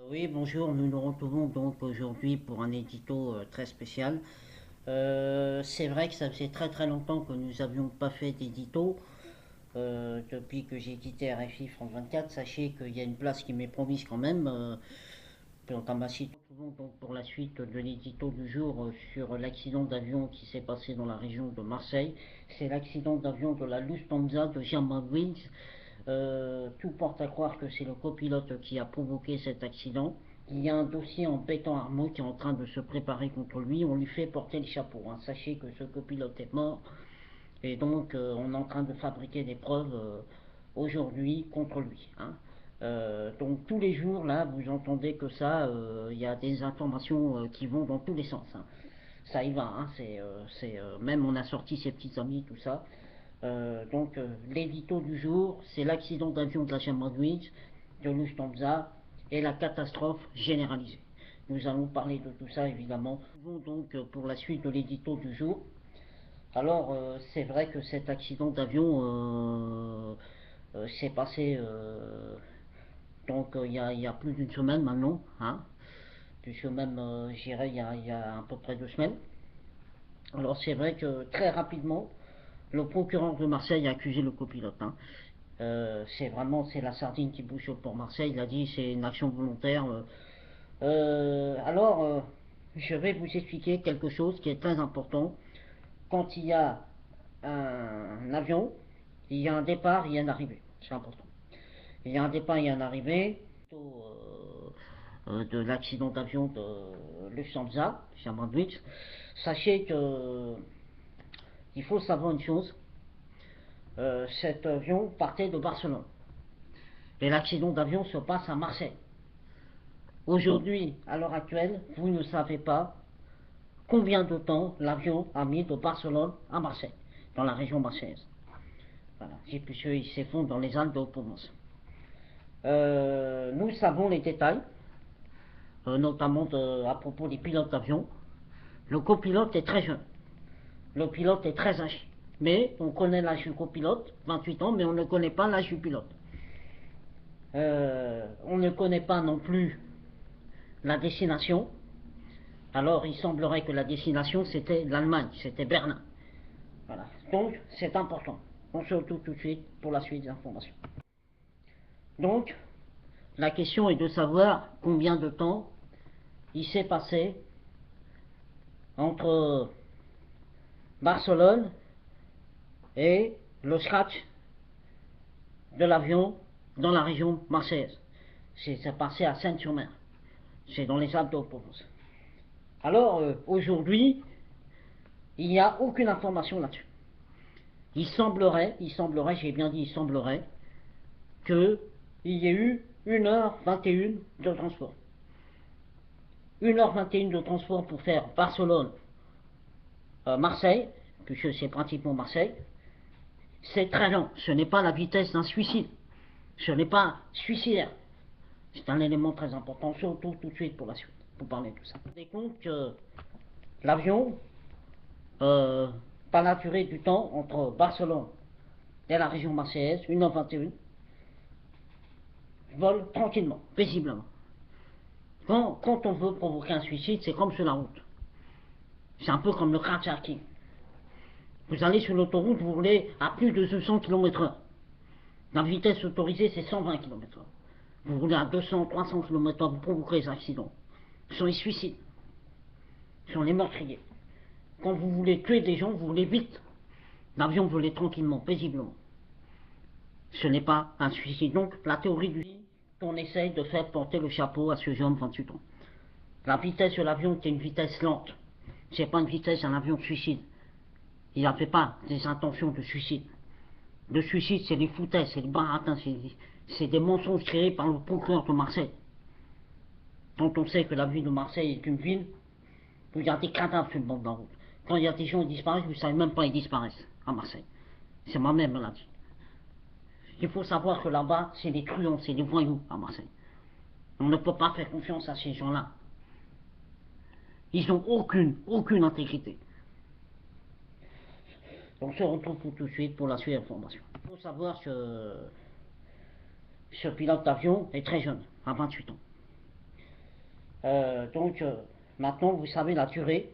Oui, bonjour, nous nous retrouvons donc aujourd'hui pour un édito très spécial. C'est vrai que ça faisait très très longtemps que nous n'avions pas fait d'édito. Depuis que j'ai quitté RFI France 24, sachez qu'il y a une place qui m'est promise quand même. Dans ma site. Nous nous retrouvons donc pour la suite de l'édito du jour sur l'accident d'avion qui s'est passé dans la région de Marseille. C'est l'accident d'avion de la Lufthansa de Germanwings. Tout porte à croire que c'est le copilote qui a provoqué cet accident. Il y a un dossier en béton armé qui est en train de se préparer contre lui. On lui fait porter le chapeau, hein. Sachez que ce copilote est mort et donc on est en train de fabriquer des preuves aujourd'hui contre lui, hein. Donc tous les jours là, vous entendez que ça, il y a des informations qui vont dans tous les sens, hein. Ça y va, hein. Même on a sorti ses petits amis, tout ça. L'édito du jour, c'est l'accident d'avion de la Germanwings de Lufthansa et la catastrophe généralisée. Nous allons parler de tout ça évidemment. Donc pour la suite de l'édito du jour. Alors c'est vrai que cet accident d'avion s'est passé il y a plus d'une semaine maintenant, hein, puisque même j'irais il y a à peu près 2 semaines. Alors c'est vrai que très rapidement, le procureur de Marseille a accusé le copilote, hein. C'est la sardine qui bouge sur le port Marseille. Il a dit c'est une action volontaire. Alors, je vais vous expliquer quelque chose qui est très important. Quand il y a un avion, il y a un départ, il y a une arrivée. C'est important. Il y a un départ, il y a une arrivée. De l'accident d'avion de Lufthansa, Germanwings. Sachez que il faut savoir une chose. Cet avion partait de Barcelone. Et l'accident d'avion se passe à Marseille. Aujourd'hui, à l'heure actuelle, vous ne savez pas combien de temps l'avion a mis de Barcelone à Marseille, dans la région marseillaise. Voilà, puisqu'il s'effondre dans les Alpes de Haute-Provence. Nous savons les détails, notamment à propos des pilotes d'avion. Le copilote est très jeune. Le pilote est très âgé. Mais on connaît l'âge du copilote, 28 ans, mais on ne connaît pas l'âge du pilote. On ne connaît pas non plus la destination. Alors il semblerait que la destination c'était l'Allemagne, c'était Berlin. Voilà. Donc c'est important. On se retrouve tout de suite pour la suite des informations. Donc la question est de savoir combien de temps il s'est passé entre Barcelone et le scratch de l'avion dans la région marseillaise. C'est passé à Sainte-sur-Mer. C'est dans les Alpes de Haute-Provence. Alors aujourd'hui, il n'y a aucune information là-dessus. J'ai bien dit il semblerait, qu'il y ait eu 1h21 de transport. 1h21 de transport pour faire Barcelone-Marseille, puisque c'est pratiquement Marseille. C'est très lent. Ce n'est pas la vitesse d'un suicide. Ce n'est pas suicidaire. C'est un élément très important, surtout tout de suite pour la suite, pour parler de tout ça. Vous vous rendez compte que l'avion, par la durée du temps entre Barcelone et la région marseillaise, 1h21, vole tranquillement, paisiblement. Quand on veut provoquer un suicide, c'est comme sur la route. C'est un peu comme le carjacking. Vous allez sur l'autoroute, vous roulez à plus de 200 km/h. La vitesse autorisée, c'est 120 km/h. Vous roulez à 200, 300 km/h, vous provoquez des accidents. Ce sont les suicides. Ce sont les meurtriers. Quand vous voulez tuer des gens, vous voulez vite. L'avion volait tranquillement, paisiblement. Ce n'est pas un suicide. Donc, la théorie du on essaye de faire porter le chapeau à ce jeune 28 ans. La vitesse de l'avion est une vitesse lente. C'est pas une vitesse d'un avion de suicide. Il n'avait pas des intentions de suicide. Le suicide, c'est des foutaises, c'est des baratins, c'est des mensonges créés par le procureur de Marseille. Quand on sait que la ville de Marseille est une ville où il y a des cadavres sur le bord de la route. Quand il y a des gens qui disparaissent, vous ne savez même pas qu'ils disparaissent à Marseille. C'est moi-même là dit. Il faut savoir que là-bas, c'est des truands, c'est des voyous à Marseille. On ne peut pas faire confiance à ces gens-là. Ils n'ont aucune intégrité. On se retrouve tout de suite pour la suite d'information. Il faut savoir que ce pilote d'avion est très jeune, à 28 ans. Donc, maintenant, vous savez la durée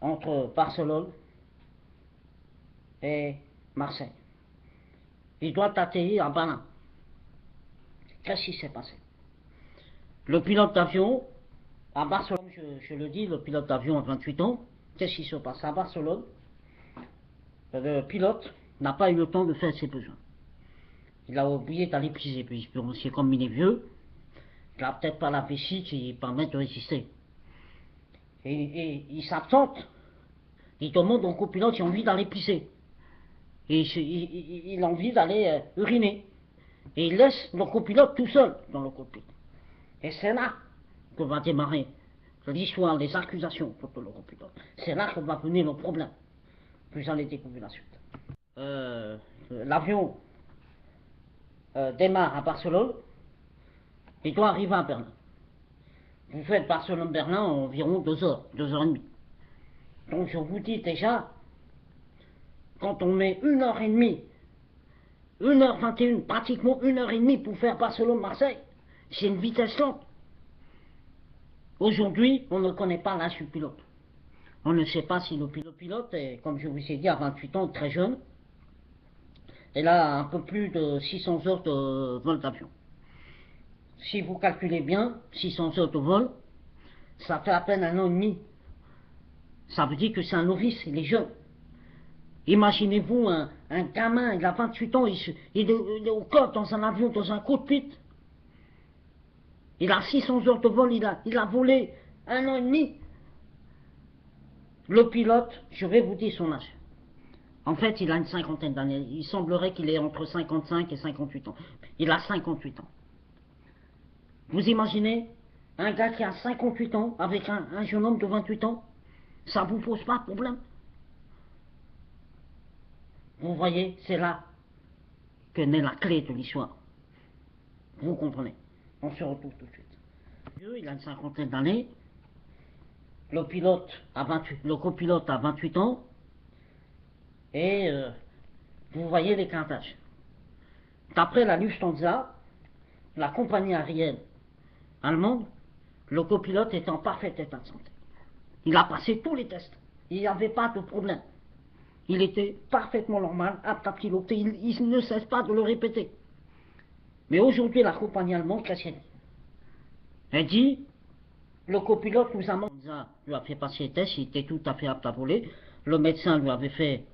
entre Barcelone et Marseille. Il doit atterrir à Berlin. Qu'est-ce qui s'est passé? Le pilote d'avion, à Barcelone, je le dis, le pilote d'avion a 28 ans, qu'est-ce qui se passe? À Barcelone, le pilote n'a pas eu le temps de faire ses besoins. Il a oublié d'aller piser, puis c'est comme il est vieux, il n'a peut-être pas la vessie qui permet de résister. Et il s'absente, il demande au copilote s'il a envie d'aller pisser. Et il a envie d'aller uriner. Et il laisse le copilote tout seul dans le cockpit. Et c'est là que va démarrer l'histoire, les accusations contre le copilote. C'est là que va venir le problème. Vous allez découvrir la suite. L'avion démarre à Barcelone, il doit arriver à Berlin. Vous faites Barcelone-Berlin en environ 2 heures, 2 heures et demie. Donc je vous dis déjà, quand on met 1h30, 1h21, pratiquement 1h30 pour faire Barcelone-Marseille, c'est une vitesse lente. Aujourd'hui, on ne connaît pas l'âge du pilote. On ne sait pas si le pilote est, comme je vous ai dit, à 28 ans, très jeune. Il a un peu plus de 600 heures de vol d'avion. Si vous calculez bien, 600 heures de vol, ça fait à peine 1 an et demi. Ça veut dire que c'est un novice, il est jeune. Imaginez-vous un gamin, il a 28 ans, il est au code dans un avion, dans un cockpit. Il a 600 heures de vol, il a volé 1 an et demi. Le pilote, je vais vous dire son âge. En fait, il a une cinquantaine d'années. Il semblerait qu'il ait entre 55 et 58 ans. Il a 58 ans. Vous imaginez un gars qui a 58 ans avec un jeune homme de 28 ans? Ça ne vous pose pas de problème? Vous voyez, c'est là que naît la clé de l'histoire. Vous comprenez? On se retrouve tout de suite. Il a une cinquantaine d'années. Le copilote a 28 ans. Et vous voyez les quintages. D'après la Lufthansa, la compagnie aérienne allemande, le copilote est en parfait état de santé. Il a passé tous les tests. Il n'y avait pas de problème. Il était parfaitement normal, apte à piloter. Il ne cesse pas de le répéter. Mais aujourd'hui, la compagnie allemande, qu'est-ce qu'elle dit? Elle dit, le copilote lui a fait passer les tests, il était tout à fait apte à voler. Le médecin lui avait fait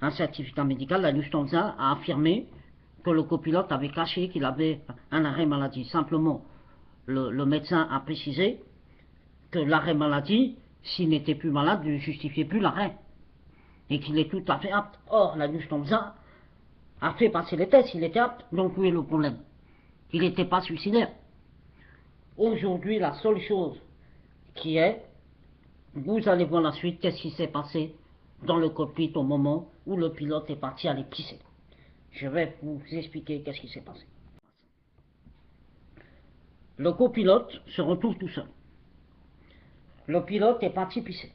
un certificat médical. La Lufthansa a affirmé que le copilote avait caché qu'il avait un arrêt maladie. Simplement, le médecin a précisé que l'arrêt maladie, s'il n'était plus malade, ne justifiait plus l'arrêt. Et qu'il est tout à fait apte. Or, la Lufthansa a fait passer les tests, il était apte. Donc, où est le problème? Il n'était pas suicidaire. Aujourd'hui, la seule chose qui est, vous allez voir la suite, qu'est-ce qui s'est passé dans le cockpit au moment où le pilote est parti aller pisser. Je vais vous expliquer qu'est-ce qui s'est passé. Le copilote se retrouve tout seul. Le pilote est parti pisser.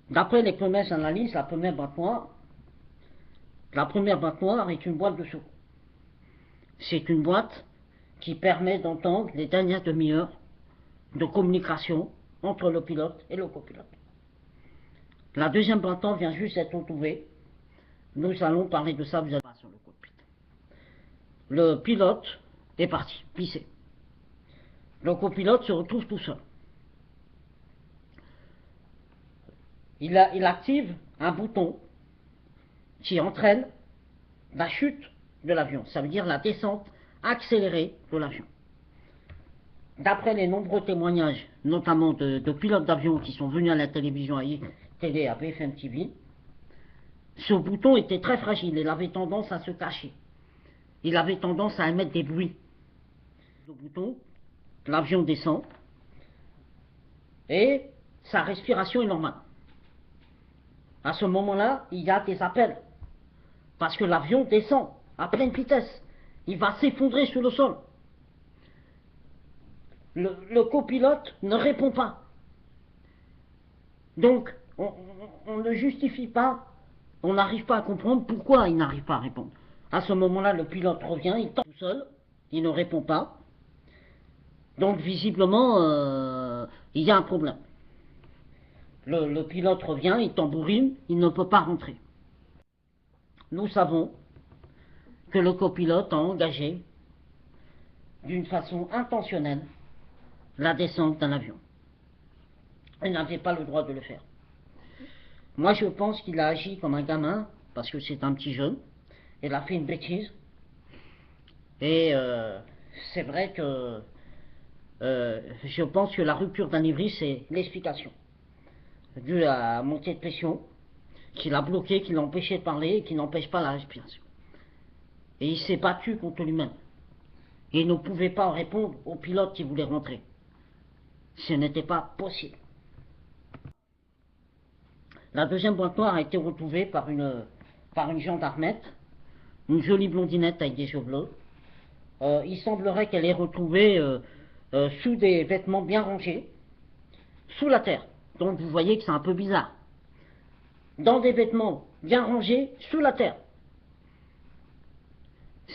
D'après les premières analyses, la première boîte noire est une boîte de secours. C'est une boîte qui permet d'entendre les dernières demi-heures de communication entre le pilote et le copilote. La deuxième boîte noire vient juste d'être retrouvée. Nous allons parler de ça, vous allez voir sur le cockpit. Le pilote est parti, pisser. Le copilote se retrouve tout seul. Il active un bouton qui entraîne la chute de l'avion, ça veut dire la descente accélérée de l'avion. D'après les nombreux témoignages, notamment de pilotes d'avion qui sont venus à la télévision, à BFM TV, ce bouton était très fragile, il avait tendance à se cacher. Il avait tendance à émettre des bruits. Le bouton, l'avion descend, et sa respiration est normale. À ce moment-là, il y a des appels, parce que l'avion descend à pleine vitesse. Il va s'effondrer sur le sol. Le copilote ne répond pas. Donc, on ne justifie pas, on n'arrive pas à comprendre pourquoi il n'arrive pas à répondre. À ce moment-là, le pilote revient, il tombe tout seul, il ne répond pas. Donc visiblement, il y a un problème. Le pilote revient, il tambourine, il ne peut pas rentrer. Nous savons que le copilote a engagé, d'une façon intentionnelle, la descente d'un avion. Il n'avait pas le droit de le faire. Moi, je pense qu'il a agi comme un gamin, parce que c'est un petit jeune. Il a fait une bêtise. Et c'est vrai que je pense que la rupture d'anévrisme, c'est l'explication. Dû à la montée de pression, qui l'a bloqué, qui l'a empêché de parler, et qui n'empêche pas la respiration. Et il s'est battu contre lui-même. Et il ne pouvait pas répondre au pilote qui voulait rentrer. Ce n'était pas possible. La deuxième boîte noire a été retrouvée par une gendarmette, une jolie blondinette avec des cheveux bleus. Il semblerait qu'elle ait retrouvé sous des vêtements bien rangés, sous la terre. Donc vous voyez que c'est un peu bizarre. Dans des vêtements bien rangés, sous la terre.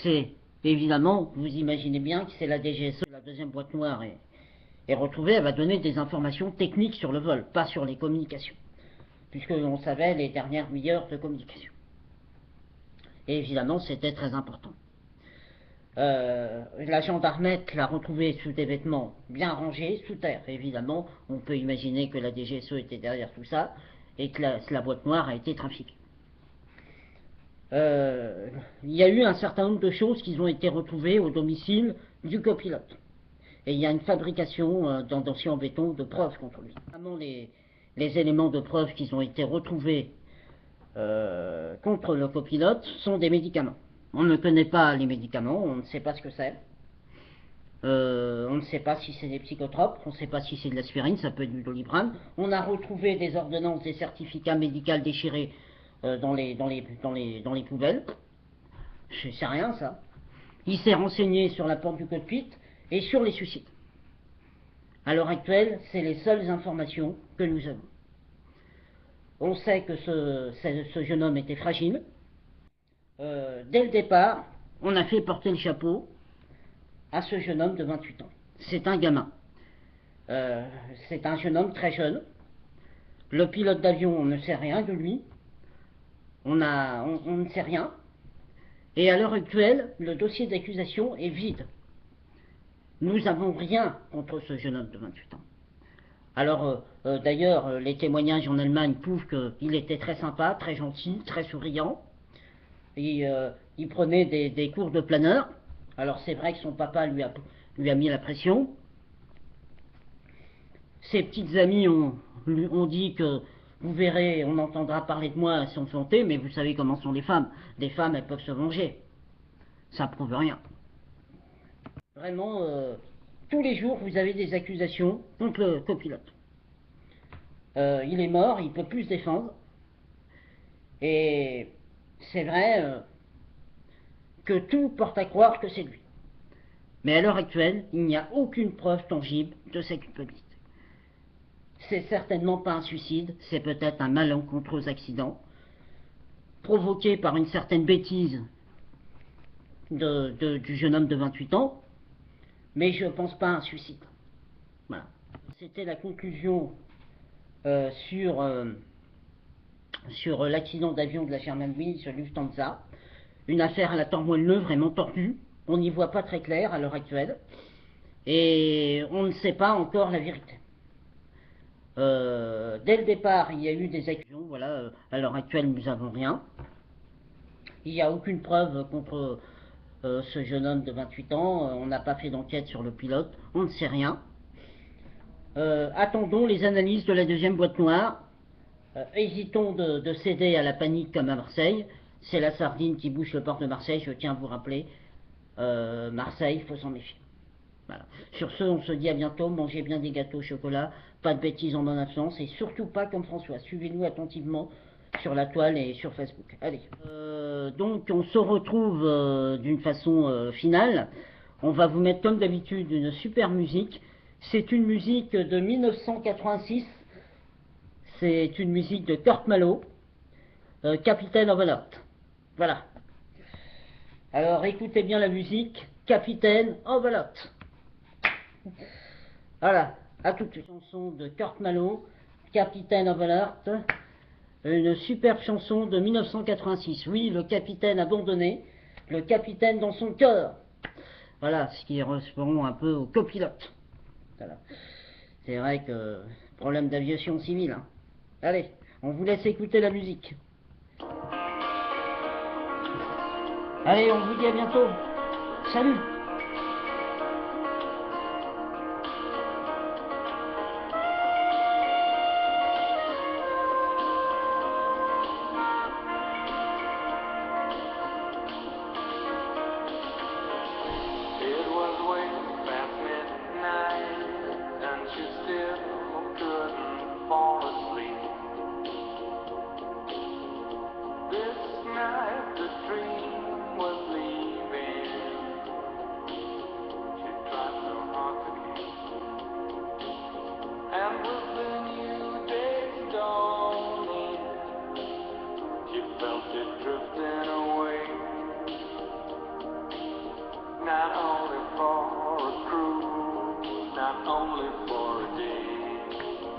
C'est évidemment, vous imaginez bien que c'est la DGSE. La deuxième boîte noire est retrouvée, elle va donner des informations techniques sur le vol, pas sur les communications. Puisque l'on savait les dernières heures de communication. Et évidemment, c'était très important. La gendarmette l'a retrouvé sous des vêtements bien rangés, sous terre. Évidemment, on peut imaginer que la DGSE était derrière tout ça et que la boîte noire a été trafiquée. Il y a eu un certain nombre de choses qui ont été retrouvées au domicile du copilote. Et il y a une fabrication dans dossier en béton de preuves contre lui. Notamment les éléments de preuve qui ont été retrouvés contre le copilote sont des médicaments. On ne connaît pas les médicaments, on ne sait pas ce que c'est. On ne sait pas si c'est des psychotropes, on ne sait pas si c'est de l'aspirine, ça peut être du Doliprane. On a retrouvé des ordonnances, des certificats médicaux déchirés dans les poubelles. Je sais rien ça. Il s'est renseigné sur la porte du cockpit et sur les suicides. À l'heure actuelle, c'est les seules informations que nous avons. On sait que ce jeune homme était fragile. Dès le départ, on a fait porter le chapeau à ce jeune homme de 28 ans. C'est un gamin. C'est un jeune homme très jeune. Le pilote d'avion, on ne sait rien de lui. On ne sait rien. Et à l'heure actuelle, le dossier d'accusation est vide. Nous n'avons rien contre ce jeune homme de 28 ans. Alors, d'ailleurs, les témoignages en Allemagne prouvent qu'il était très sympa, très gentil, très souriant. Et, il prenait des cours de planeur. Alors c'est vrai que son papa lui a mis la pression. Ses petites amies ont dit que, vous verrez, on entendra parler de moi sans flanter, mais vous savez comment sont les femmes. Les femmes, elles peuvent se venger. Ça prouve rien. Vraiment, tous les jours, vous avez des accusations contre le copilote. Il est mort, il ne peut plus se défendre. Et c'est vrai que tout porte à croire que c'est lui. Mais à l'heure actuelle, il n'y a aucune preuve tangible de sa culpabilité. C'est certainement pas un suicide, c'est peut-être un malencontreux accident, provoqué par une certaine bêtise du jeune homme de 28 ans, mais je ne pense pas à un suicide. Voilà. C'était la conclusion sur l'accident d'avion de la Germanwings sur Lufthansa, une affaire à la tord-moelle-neuve vraiment tordue, on n'y voit pas très clair à l'heure actuelle, et on ne sait pas encore la vérité. Dès le départ, il y a eu des accusations, voilà, à l'heure actuelle, nous n'avons rien. Il n'y a aucune preuve contre ce jeune homme de 28 ans, on n'a pas fait d'enquête sur le pilote, on ne sait rien. Attendons les analyses de la deuxième boîte noire. Hésitons de céder à la panique comme à Marseille. C'est la sardine qui bouche le port de Marseille, je tiens à vous rappeler. Marseille, il faut s'en méfier. Voilà. Sur ce, on se dit à bientôt, mangez bien des gâteaux au chocolat, pas de bêtises en mon absence, et surtout pas comme François. Suivez-nous attentivement sur la toile et sur Facebook. Allez. Donc on se retrouve d'une façon finale. On va vous mettre comme d'habitude une super musique. C'est une musique de 1986. C'est une musique de Kurt Malo, Capitaine Overlord. Voilà. Alors écoutez bien la musique, Capitaine Overlord. Voilà, à toute suite. Chanson de Kurt Malo, Capitaine of Alert, une superbe chanson de 1986. Oui, le capitaine abandonné, le capitaine dans son cœur. Voilà, ce qui correspond un peu au copilote. Voilà. C'est vrai que problème d'aviation civile. Hein. Allez, on vous laisse écouter la musique. Allez, on vous dit à bientôt. Salut.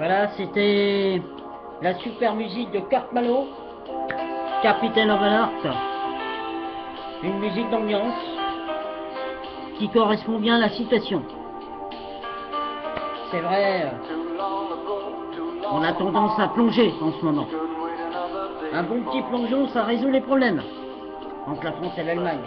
Voilà, c'était la super musique de Kurt Malo, Capitaine of Alert. Une musique d'ambiance qui correspond bien à la situation. C'est vrai, on a tendance à plonger en ce moment. Un bon petit plongeon, ça résout les problèmes entre la France et l'Allemagne.